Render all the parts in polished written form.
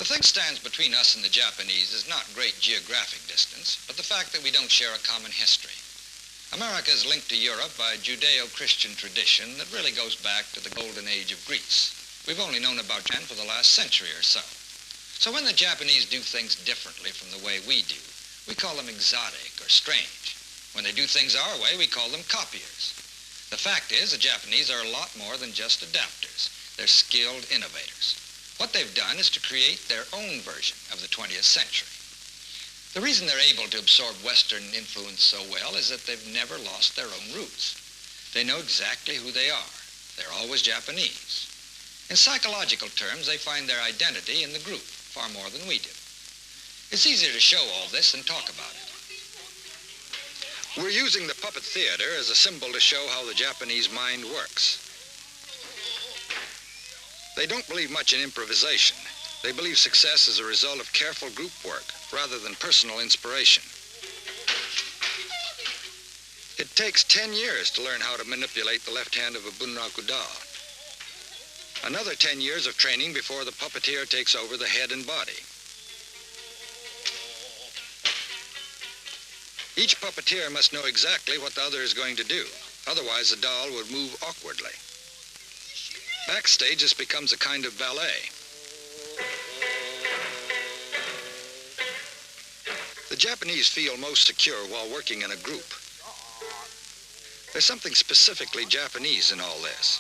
The thing stands between us and the Japanese is not great geographic distance, but the fact that we don't share a common history. America is linked to Europe by a Judeo-Christian tradition that really goes back to the golden age of Greece. We've only known about Japan for the last century or so. So when the Japanese do things differently from the way we do, we call them exotic or strange. When they do things our way, we call them copiers. The fact is, the Japanese are a lot more than just adapters. They're skilled innovators. What they've done is to create their own version of the 20th century. The reason they're able to absorb Western influence so well is that they've never lost their own roots. They know exactly who they are. They're always Japanese. In psychological terms, they find their identity in the group far more than we do. It's easier to show all this than talk about it. We're using the puppet theater as a symbol to show how the Japanese mind works. They don't believe much in improvisation. They believe success is a result of careful group work rather than personal inspiration. It takes 10 years to learn how to manipulate the left hand of a Bunraku doll. Another 10 years of training before the puppeteer takes over the head and body. Each puppeteer must know exactly what the other is going to do. Otherwise, the doll would move awkwardly. Backstage, this becomes a kind of ballet. The Japanese feel most secure while working in a group. There's something specifically Japanese in all this.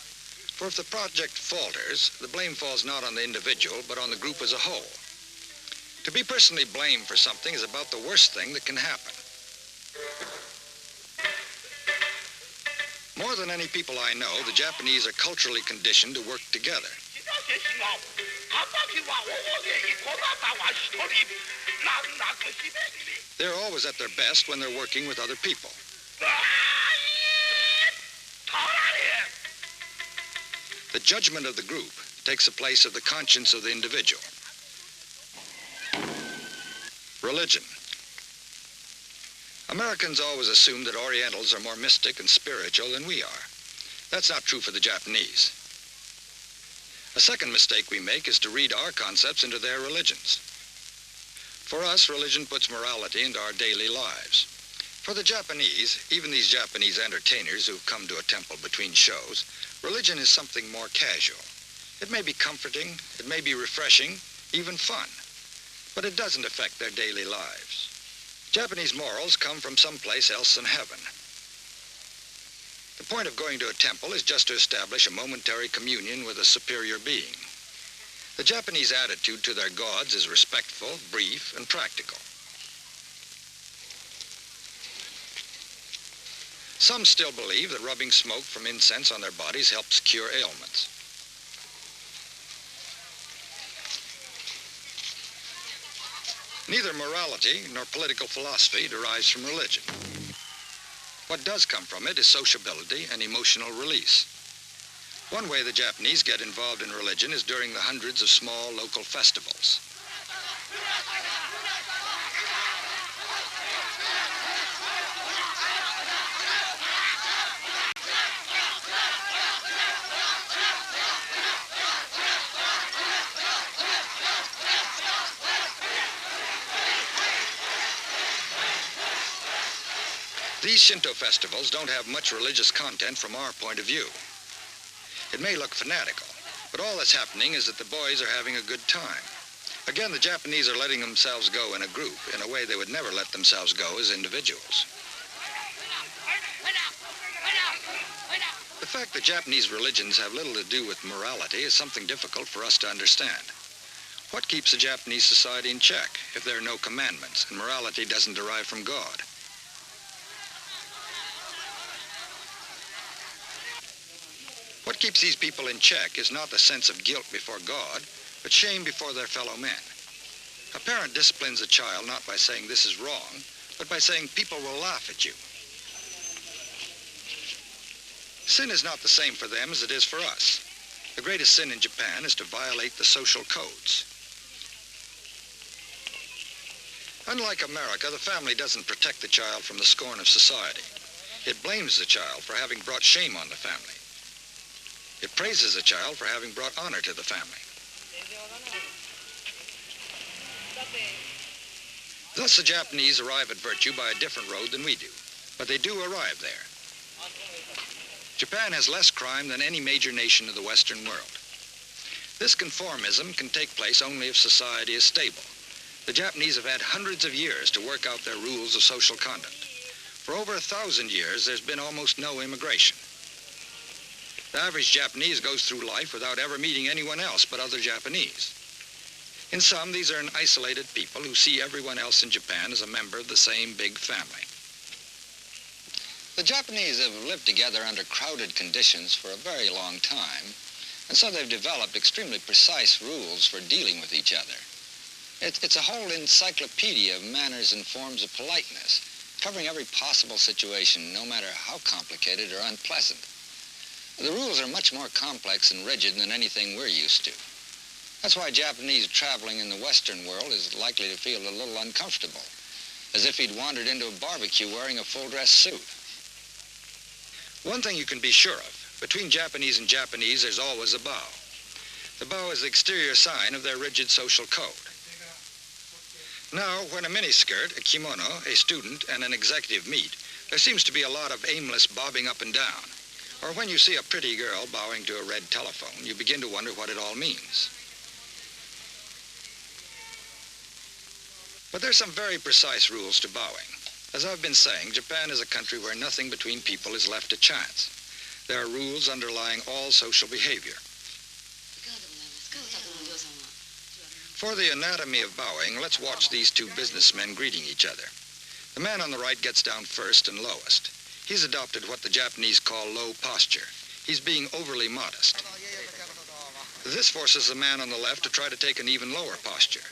For if the project falters, the blame falls not on the individual, but on the group as a whole. To be personally blamed for something is about the worst thing that can happen. More than any people I know, the Japanese are culturally conditioned to work together. They're always at their best when they're working with other people. The judgment of the group takes the place of the conscience of the individual. Religion. Americans always assume that Orientals are more mystic and spiritual than we are. That's not true for the Japanese. A second mistake we make is to read our concepts into their religions. For us, religion puts morality into our daily lives. For the Japanese, even these Japanese entertainers who've come to a temple between shows, religion is something more casual. It may be comforting, it may be refreshing, even fun, but it doesn't affect their daily lives. Japanese morals come from someplace else than heaven. The point of going to a temple is just to establish a momentary communion with a superior being. The Japanese attitude to their gods is respectful, brief, and practical. Some still believe that rubbing smoke from incense on their bodies helps cure ailments. Neither morality nor political philosophy derives from religion. What does come from it is sociability and emotional release. One way the Japanese get involved in religion is during the hundreds of small local festivals. These Shinto festivals don't have much religious content from our point of view. It may look fanatical, but all that's happening is that the boys are having a good time. Again, the Japanese are letting themselves go in a group in a way they would never let themselves go as individuals. The fact that Japanese religions have little to do with morality is something difficult for us to understand. What keeps the Japanese society in check if there are no commandments and morality doesn't derive from God? What keeps these people in check is not the sense of guilt before God, but shame before their fellow men. A parent disciplines a child not by saying this is wrong, but by saying people will laugh at you. Sin is not the same for them as it is for us. The greatest sin in Japan is to violate the social codes. Unlike America, the family doesn't protect the child from the scorn of society. It blames the child for having brought shame on the family. It praises the child for having brought honor to the family. Thus, the Japanese arrive at virtue by a different road than we do, but they do arrive there. Japan has less crime than any major nation of the Western world. This conformism can take place only if society is stable. The Japanese have had hundreds of years to work out their rules of social conduct. For over 1,000 years, there's been almost no immigration. The average Japanese goes through life without ever meeting anyone else but other Japanese. In sum, these are an isolated people who see everyone else in Japan as a member of the same big family. The Japanese have lived together under crowded conditions for a very long time, and so they've developed extremely precise rules for dealing with each other. It's a whole encyclopedia of manners and forms of politeness, covering every possible situation, no matter how complicated or unpleasant. The rules are much more complex and rigid than anything we're used to. That's why a Japanese traveling in the Western world is likely to feel a little uncomfortable, as if he'd wandered into a barbecue wearing a full-dress suit. One thing you can be sure of, between Japanese and Japanese, there's always a bow. The bow is the exterior sign of their rigid social code. Now, when a miniskirt, a kimono, a student, and an executive meet, there seems to be a lot of aimless bobbing up and down. Or when you see a pretty girl bowing to a red telephone, you begin to wonder what it all means. But there's some very precise rules to bowing. As I've been saying, Japan is a country where nothing between people is left to chance. There are rules underlying all social behavior. For the anatomy of bowing, let's watch these two businessmen greeting each other. The man on the right gets down first and lowest. He's adopted what the Japanese call low posture. He's being overly modest. This forces the man on the left to try to take an even lower posture.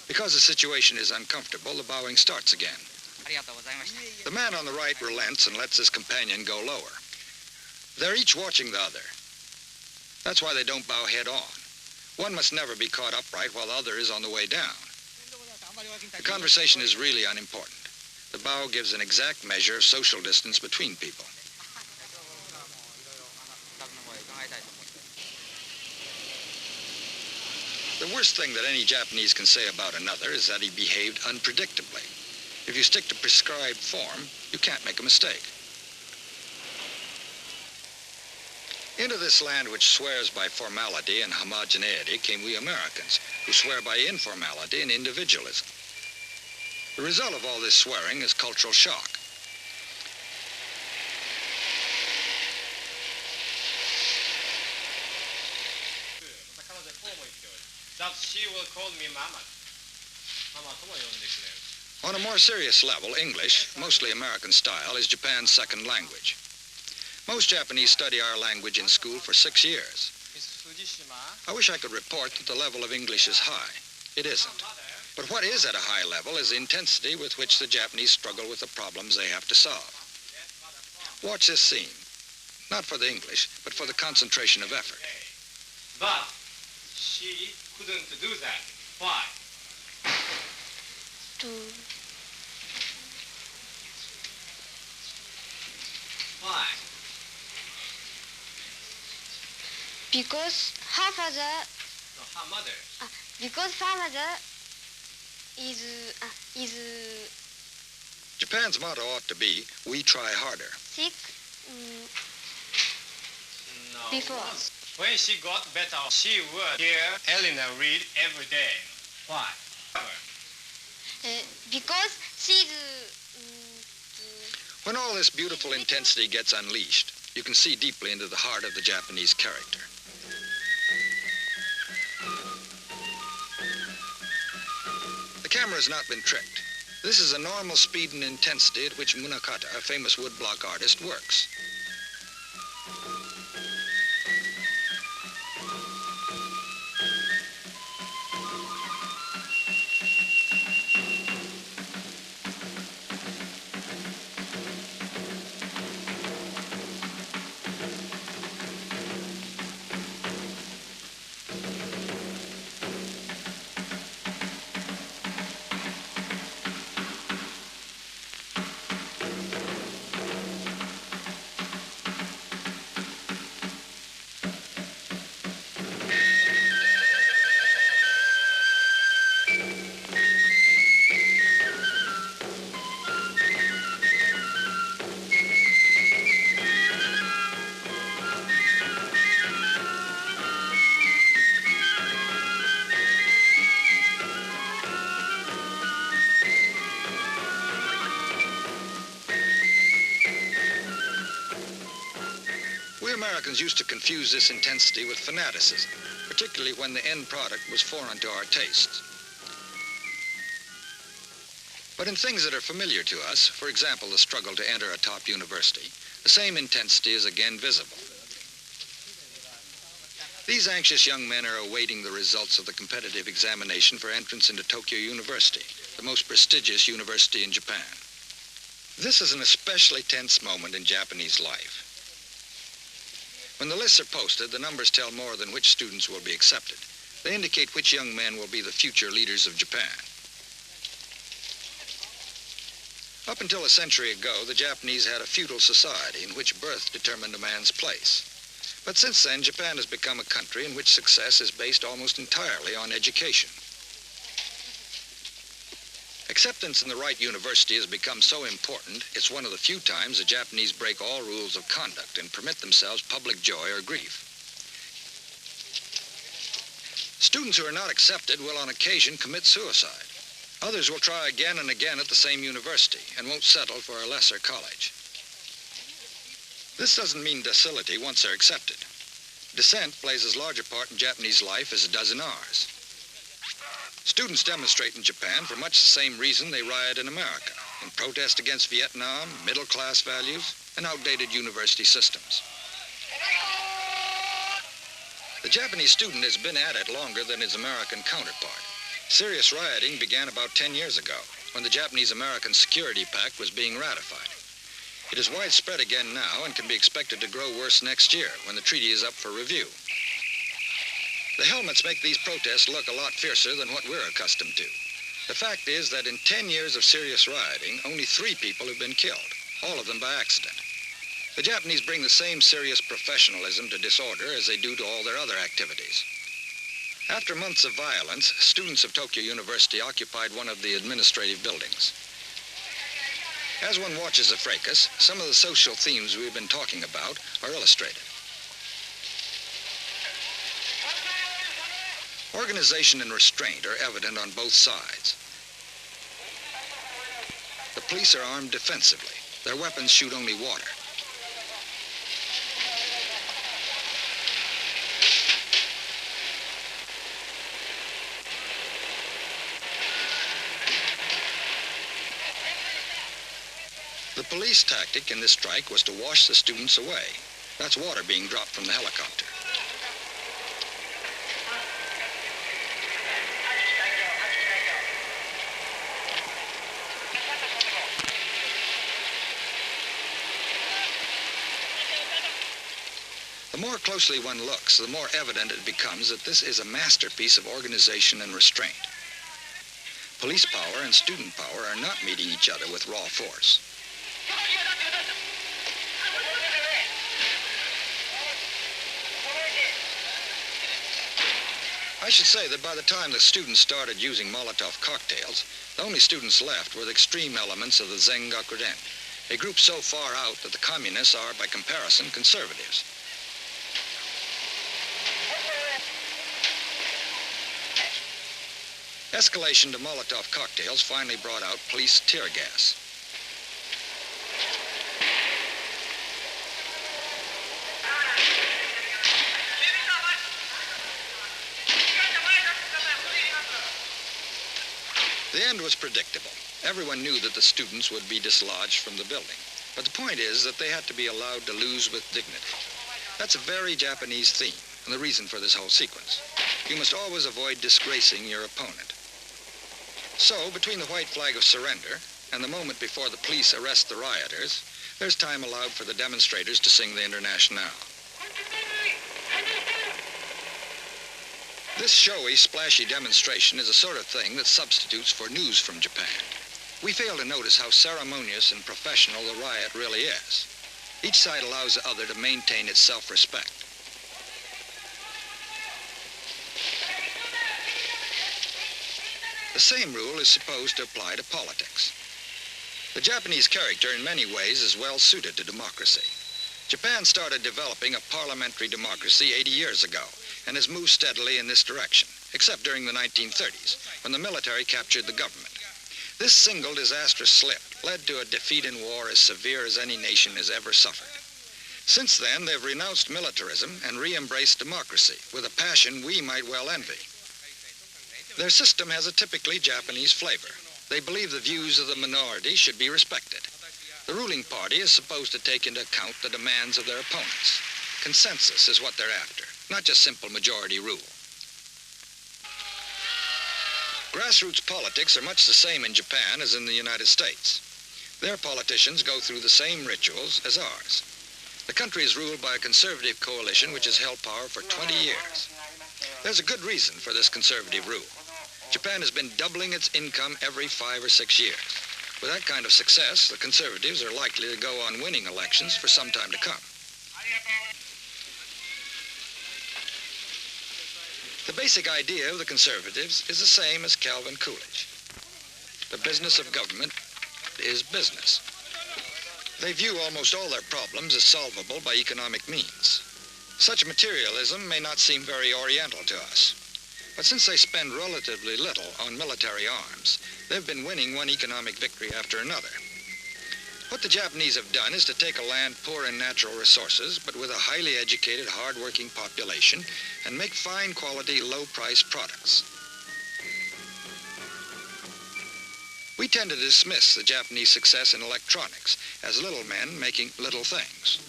Because the situation is uncomfortable, the bowing starts again. The man on the right relents and lets his companion go lower. They're each watching the other. That's why they don't bow head on. One must never be caught upright while the other is on the way down. The conversation is really unimportant. The bow gives an exact measure of social distance between people. The worst thing that any Japanese can say about another is that he behaved unpredictably. If you stick to prescribed form, you can't make a mistake. Into this land which swears by formality and homogeneity came we Americans, who swear by informality and individualism. The result of all this swearing is cultural shock. That she will call me Mama. On a more serious level, English, mostly American style, is Japan's second language. Most Japanese study our language in school for 6 years. I wish I could report that the level of English is high. It isn't. But what is at a high level is the intensity with which the Japanese struggle with the problems they have to solve. Watch this scene. Not for the English, but for the concentration of effort. But she couldn't do that. Why? Why? Because her father. No, her mother. Because her mother is. Japan's motto ought to be, we try harder. Sick. No. Before. When she got better, she would hear Elena read every day. Why? Because she's. When all this beautiful intensity gets unleashed, you can see deeply into the heart of the Japanese character. The camera has not been tricked. This is a normal speed and intensity at which Munokata, a famous woodblock artist, works. Americans used to confuse this intensity with fanaticism, particularly when the end product was foreign to our tastes. But in things that are familiar to us, for example, the struggle to enter a top university, the same intensity is again visible. These anxious young men are awaiting the results of the competitive examination for entrance into Tokyo University, the most prestigious university in Japan. This is an especially tense moment in Japanese life. When the lists are posted, the numbers tell more than which students will be accepted. They indicate which young men will be the future leaders of Japan. Up until a century ago, the Japanese had a feudal society in which birth determined a man's place. But since then, Japan has become a country in which success is based almost entirely on education. Acceptance in the right university has become so important, it's one of the few times the Japanese break all rules of conduct and permit themselves public joy or grief. Students who are not accepted will on occasion commit suicide. Others will try again and again at the same university and won't settle for a lesser college. This doesn't mean docility once they're accepted. Dissent plays as large a part in Japanese life as it does in ours. Students demonstrate in Japan for much the same reason they riot in America, in protest against Vietnam, middle-class values, and outdated university systems. The Japanese student has been at it longer than his American counterpart. Serious rioting began about 10 years ago, when the Japanese-American Security Pact was being ratified. It is widespread again now and can be expected to grow worse next year when the treaty is up for review. The helmets make these protests look a lot fiercer than what we're accustomed to. The fact is that in 10 years of serious rioting, only 3 people have been killed, all of them by accident. The Japanese bring the same serious professionalism to disorder as they do to all their other activities. After months of violence, students of Tokyo University occupied one of the administrative buildings. As one watches the fracas, some of the social themes we've been talking about are illustrated. Organization and restraint are evident on both sides. The police are armed defensively. Their weapons shoot only water. The police tactic in this strike was to wash the students away. That's water being dropped from the helicopter. The more closely one looks, the more evident it becomes that this is a masterpiece of organization and restraint. Police power and student power are not meeting each other with raw force. I should say that by the time the students started using Molotov cocktails, the only students left were the extreme elements of the Zengakuden, a group so far out that the communists are, by comparison, conservatives. Escalation to Molotov cocktails finally brought out police tear gas. The end was predictable. Everyone knew that the students would be dislodged from the building. But the point is that they had to be allowed to lose with dignity. That's a very Japanese theme, and the reason for this whole sequence. You must always avoid disgracing your opponent. So, between the white flag of surrender and the moment before the police arrest the rioters, there's time allowed for the demonstrators to sing the Internationale. This showy, splashy demonstration is the sort of thing that substitutes for news from Japan. We fail to notice how ceremonious and professional the riot really is. Each side allows the other to maintain its self-respect. The same rule is supposed to apply to politics. The Japanese character in many ways is well suited to democracy. Japan started developing a parliamentary democracy 80 years ago and has moved steadily in this direction, except during the 1930s, when the military captured the government. This single disastrous slip led to a defeat in war as severe as any nation has ever suffered. Since then, they've renounced militarism and re-embraced democracy with a passion we might well envy. Their system has a typically Japanese flavor. They believe the views of the minority should be respected. The ruling party is supposed to take into account the demands of their opponents. Consensus is what they're after, not just simple majority rule. Grassroots politics are much the same in Japan as in the United States. Their politicians go through the same rituals as ours. The country is ruled by a conservative coalition which has held power for 20 years. There's a good reason for this conservative rule. Japan has been doubling its income every 5 or 6 years. With that kind of success, the conservatives are likely to go on winning elections for some time to come. The basic idea of the conservatives is the same as Calvin Coolidge. The business of government is business. They view almost all their problems as solvable by economic means. Such materialism may not seem very oriental to us, but since they spend relatively little on military arms, they've been winning one economic victory after another. What the Japanese have done is to take a land poor in natural resources, but with a highly educated, hard-working population, and make fine quality, low-priced products. We tend to dismiss the Japanese success in electronics as little men making little things.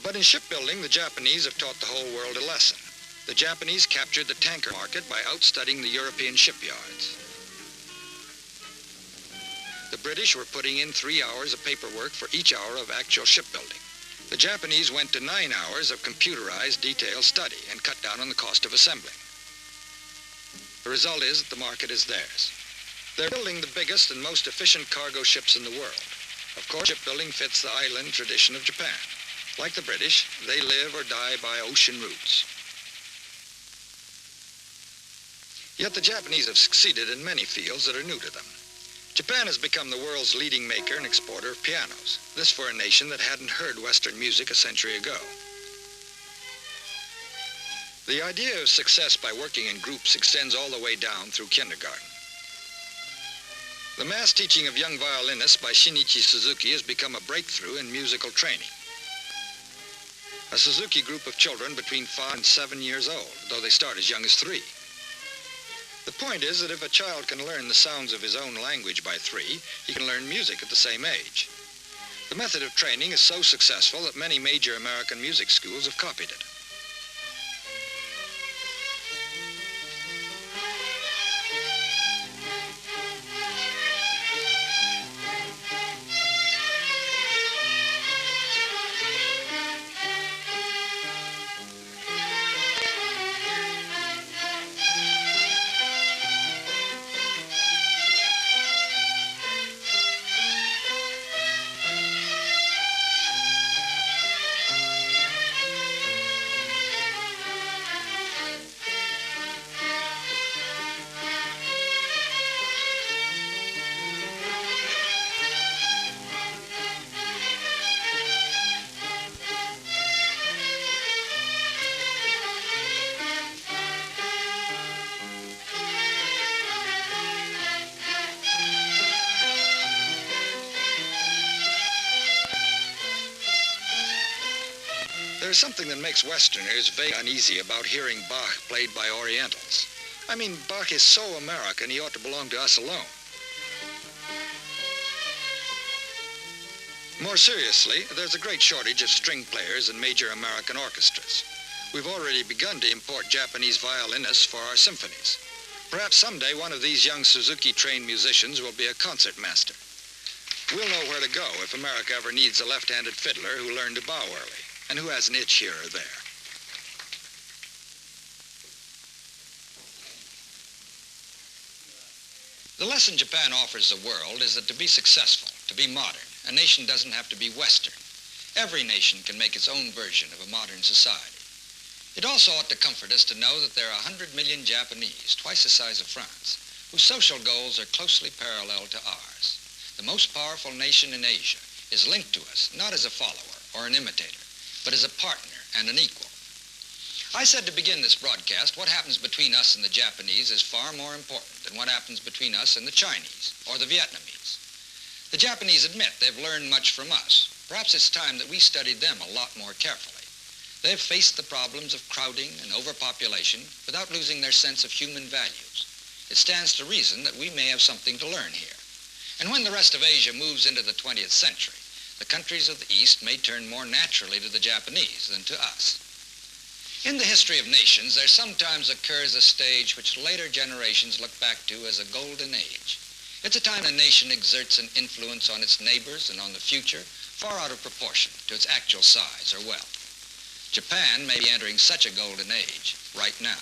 But in shipbuilding, the Japanese have taught the whole world a lesson. The Japanese captured the tanker market by outstudying the European shipyards. The British were putting in 3 hours of paperwork for each hour of actual shipbuilding. The Japanese went to 9 hours of computerized detailed study and cut down on the cost of assembling. The result is that the market is theirs. They're building the biggest and most efficient cargo ships in the world. Of course, shipbuilding fits the island tradition of Japan. Like the British, they live or die by ocean routes. Yet the Japanese have succeeded in many fields that are new to them. Japan has become the world's leading maker and exporter of pianos. This for a nation that hadn't heard Western music a century ago. The idea of success by working in groups extends all the way down through kindergarten. The mass teaching of young violinists by Shinichi Suzuki has become a breakthrough in musical training. A Suzuki group of children between 5 and 7 years old, though they start as young as 3. The point is that if a child can learn the sounds of his own language by 3, he can learn music at the same age. The method of training is so successful that many major American music schools have copied it. There's something that makes Westerners very uneasy about hearing Bach played by Orientals. I mean, Bach is so American, he ought to belong to us alone. More seriously, there's a great shortage of string players in major American orchestras. We've already begun to import Japanese violinists for our symphonies. Perhaps someday one of these young Suzuki-trained musicians will be a concertmaster. We'll know where to go if America ever needs a left-handed fiddler who learned to bow early, and who has an itch here or there. The lesson Japan offers the world is that to be successful, to be modern, a nation doesn't have to be Western. Every nation can make its own version of a modern society. It also ought to comfort us to know that there are 100 million Japanese, twice the size of France, whose social goals are closely parallel to ours. The most powerful nation in Asia is linked to us, not as a follower or an imitator, but as a partner and an equal. I said to begin this broadcast, what happens between us and the Japanese is far more important than what happens between us and the Chinese or the Vietnamese. The Japanese admit they've learned much from us. Perhaps it's time that we studied them a lot more carefully. They've faced the problems of crowding and overpopulation without losing their sense of human values. It stands to reason that we may have something to learn here. And when the rest of Asia moves into the 20th century, the countries of the East may turn more naturally to the Japanese than to us. In the history of nations, there sometimes occurs a stage which later generations look back to as a golden age. It's a time a nation exerts an influence on its neighbors and on the future far out of proportion to its actual size or wealth. Japan may be entering such a golden age right now.